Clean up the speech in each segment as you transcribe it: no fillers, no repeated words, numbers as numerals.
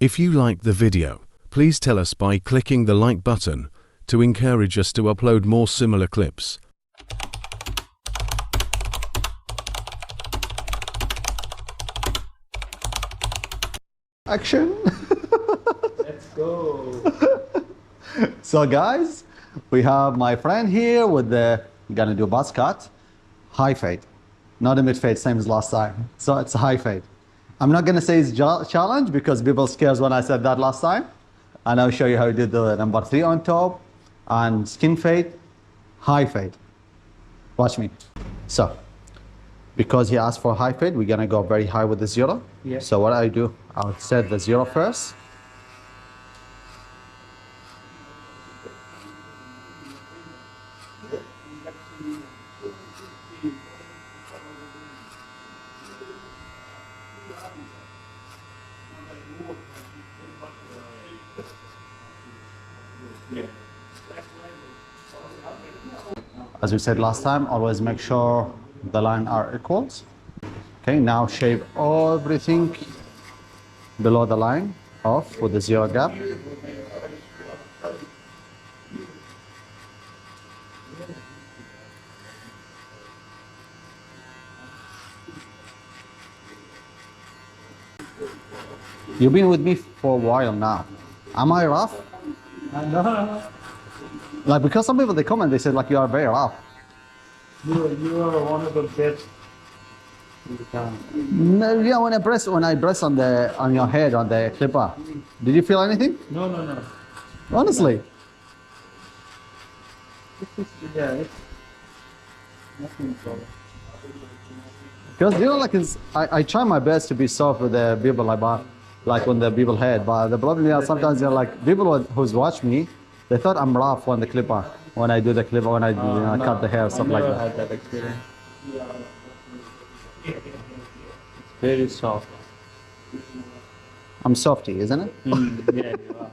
If you liked the video, please tell us by clicking the like button to encourage us to upload more similar clips. Action! Let's go! So guys, we have my friend here with the, gonna do BuzzCut, high fade. Not a mid fade, same as last time. So it's a high fade. I'm not gonna say it's challenge because people scares when I said that last time. And I'll show you how we did the number 3 on top and skin fade, high fade. Watch me. So, because he asked for high fade, we're gonna go very high with the 0. Yeah. So what I do, I'll set the 0 first. As we said last time, always make sure the line are equals. Okay, now shape everything below the line off with the 0 gap. You've been with me for a while now. Am I rough? No. Like, because some people, they comment, they said like you are very rough. You are one of the best. No, yeah, when I press on your head on the clipper, did you feel anything? No. Honestly. Yeah, it's nothing problem. Because you know, like I try my best to be soft with the people like when the people head, but the problem is sometimes they're like people who's watch me, they thought I'm rough when I do the clipper, when I cut the hair, stuff like that. I never had that experience. It's very soft. I'm softy, isn't it? Yeah, you are.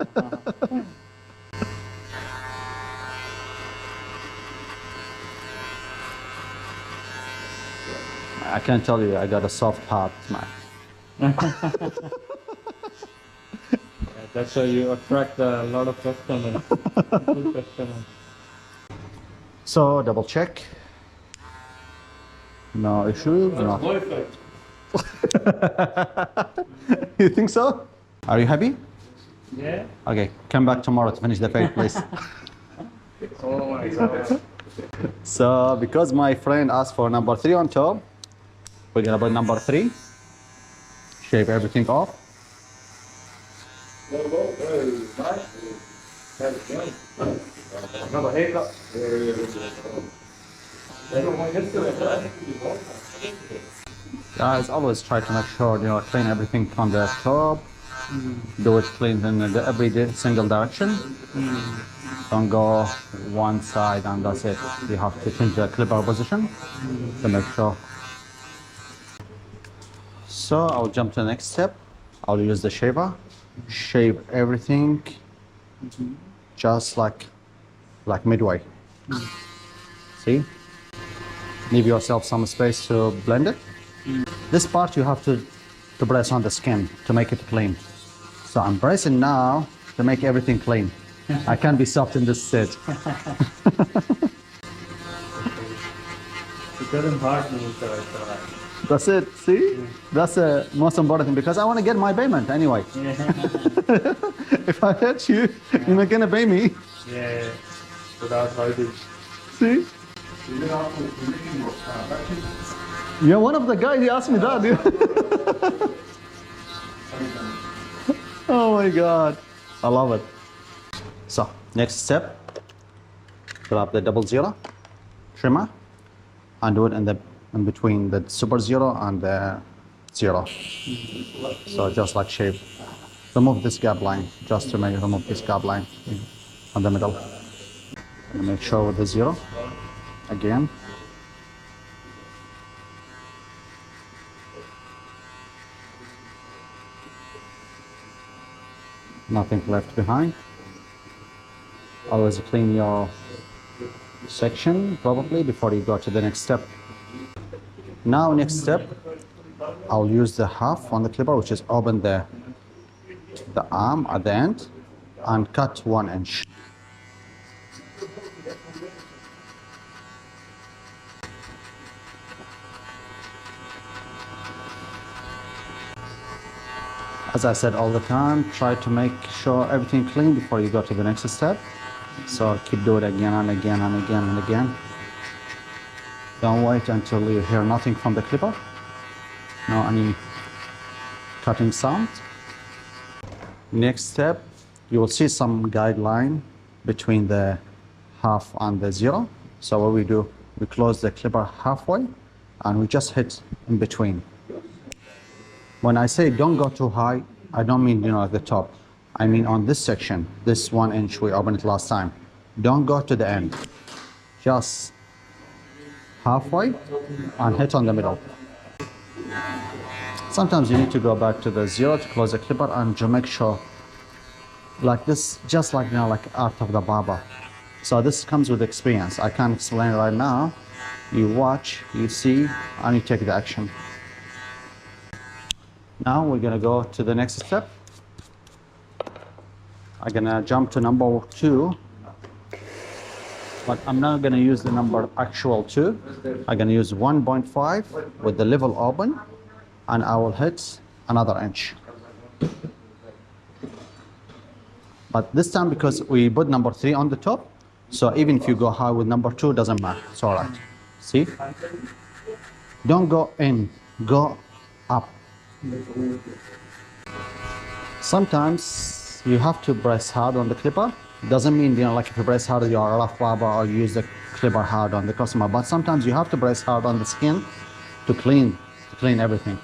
I can't tell you, I got a soft heart, man. Yeah, that's why you attract a lot of customers. Good customers. So double check. No issues. No. Perfect. You think so? Are you happy? Yeah. Okay, come back tomorrow to finish the fade, please. Oh my god. So because my friend asked for number 3 on top, we're gonna put number 3. Shape everything off. Guys, always try to make sure clean everything from the top. Do it clean in every single direction. Don't go one side and that's it. You have to change the clipper position to make sure. So I'll jump to the next step. I'll use the shaver. Shave everything just like midway. See? Leave yourself some space to blend it. This part you have to press on the skin to make it clean. So I'm pressing now to make everything clean. I can't be soft in this stage. It doesn't hurt me, so it's alright. That's it, see? That's the most important thing because I want to get my payment anyway. If I hurt you, you're not going to pay me. Yeah, without hurting. See? You're one of the guys who asked me that, dude. Oh my god. I love it. So, next step. Grab the 00 trimmer and do it in between the super 0 and the 0. So just like shape. Remove this gap line, just to remove this gap line on the middle. And make sure with the 0 again. Nothing left behind. Always clean your section probably before you go to the next step. Now next step, I'll use the half on the clipper, which is open the the arm at the end and cut 1 inch. As I said all the time, try to make sure everything clean before you go to the next step. So keep doing it again and again and again and again. Don't wait until you hear nothing from the clipper. No any cutting sound. Next step, you will see some guideline between the half and the 0. So what we do, we close the clipper halfway and we just hit in between. When I say don't go too high, I don't mean, at the top. I mean on this section, this 1 inch we opened it last time. Don't go to the end. Just halfway and hit on the middle. Sometimes you need to go back to the 0 to close the clipper and to make sure like this, just like like art of the barber. So this comes with experience. I can't explain it right now. You watch, you see, and you take the action. Now we're gonna go to the next step. I'm gonna jump to number 2, but I'm not gonna use the number actual 2. I'm gonna use 1.5 with the level open, and I will hit another inch. But this time, because we put number 3 on the top, so even if you go high with number 2, doesn't matter. It's all right. See? Don't go in, go up. Sometimes you have to press hard on the clipper. Doesn't mean, like if you press hard, you are a rough barber or you use the clipper hard on the customer. But sometimes you have to press hard on the skin to clean everything.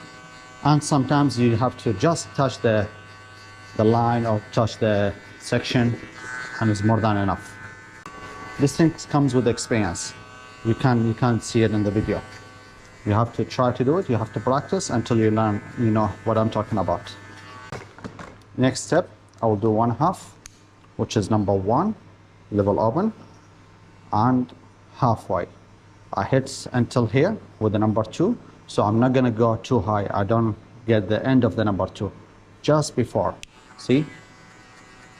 And sometimes you have to just touch the line or touch the section, and it's more than enough. This thing comes with experience. You can't see it in the video. You have to try to do it. You have to practice until you learn, what I'm talking about. Next step, I will do 1/2, which is number 1, level open, and halfway. I hit until here with the number 2, so I'm not gonna go too high. I don't get the end of the number 2, just before. See,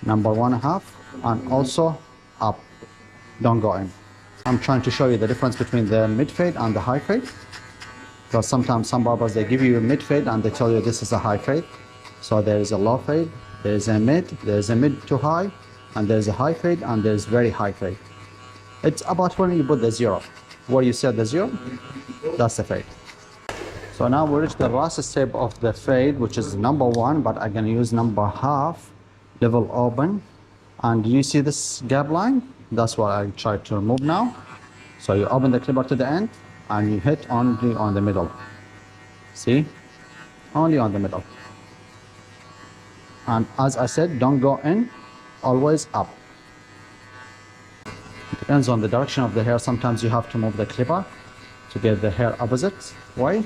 number 1/2, and also up. Don't go in. I'm trying to show you the difference between the mid fade and the high fade. Because sometimes some barbers, they give you a mid fade and they tell you this is a high fade. So there is a low fade, there is a mid to high, and there's a high fade, and there's very high fade. It's about when you put the 0. Where you set the 0, that's the fade. So now we reach the last step of the fade, which is number 1, but I'm gonna use number 1/2, level open. And you see this gap line? That's what I try to remove now. So you open the clipper to the end, and you hit only on the middle. See? Only on the middle. And as I said, don't go in, always up. It depends on the direction of the hair. Sometimes you have to move the clipper to get the hair opposite way.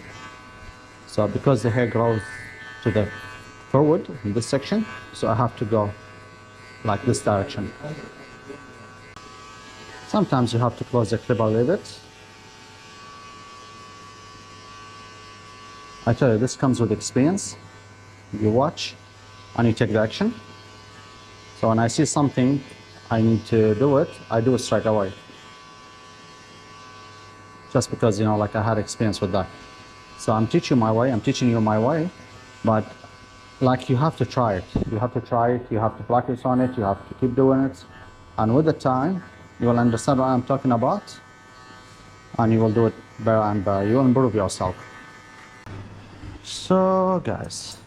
So because the hair grows to the forward in this section, so I have to go like this direction. Sometimes you have to close the clipper a little bit. I tell you, this comes with experience. You watch and you take the action. So when I see something I need to do it, I do it straight away. Just because, like I had experience with that. So I'm teaching my way, I'm teaching you my way, but like you have to try it. You have to try it, you have to practice on it, you have to keep doing it. And with the time, you will understand what I'm talking about, and you will do it better and better. You will improve yourself. So guys,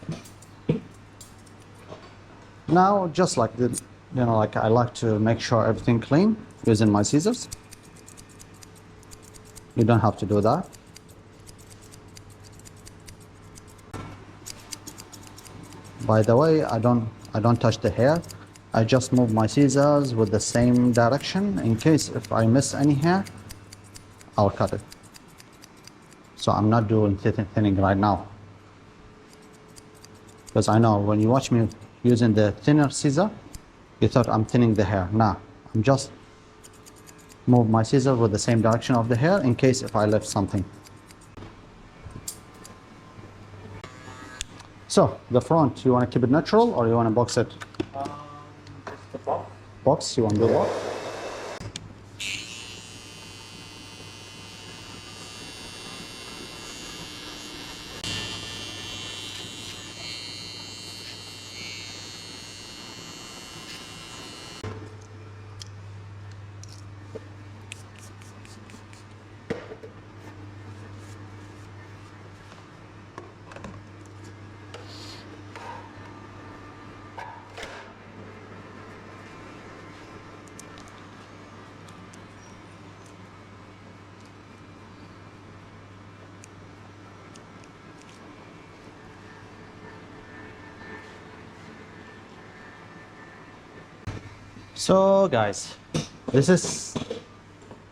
now just like this, like I like to make sure everything clean using my scissors. You don't have to do that. By the way, I don't touch the hair. I just move my scissors with the same direction in case if I miss any hair, I'll cut it. So I'm not doing thinning right now. Because I know when you watch me using the thinner scissor, you thought I'm thinning the hair. Nah, I'm just move my scissor with the same direction of the hair in case if I left something. So the front, you want to keep it natural or you want to box it? The box. Box, you want to do box? So guys, this is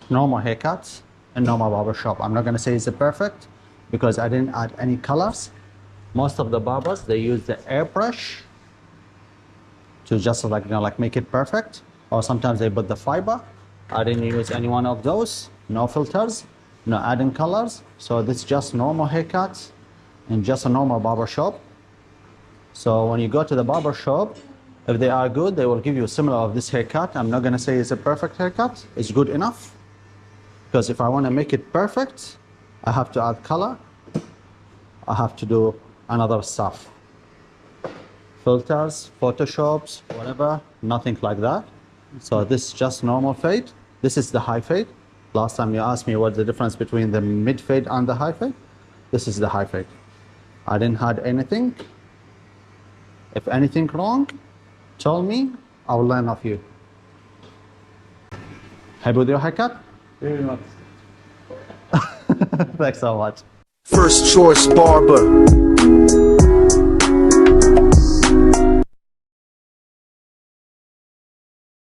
normal haircut in normal barber shop. I'm not gonna say it's perfect because I didn't add any colors. Most of the barbers, they use the airbrush to just like, you know, like make it perfect. Or sometimes they put the fiber. I didn't use any one of those. No filters, no adding colors. So this is just normal haircut in just a normal barber shop. So when you go to the barber shop, if they are good, they will give you similar of this haircut. I'm not gonna say it's a perfect haircut. It's good enough. Because if I wanna make it perfect, I have to add color. I have to do another stuff. Filters, photoshops, whatever, nothing like that. So this is just normal fade. This is the high fade. Last time you asked me what's the difference between the mid fade and the high fade. This is the high fade. I didn't add anything. If anything wrong, tell me, I will learn of you. Happy with your haircut? Very much. Thanks so much. First choice barber.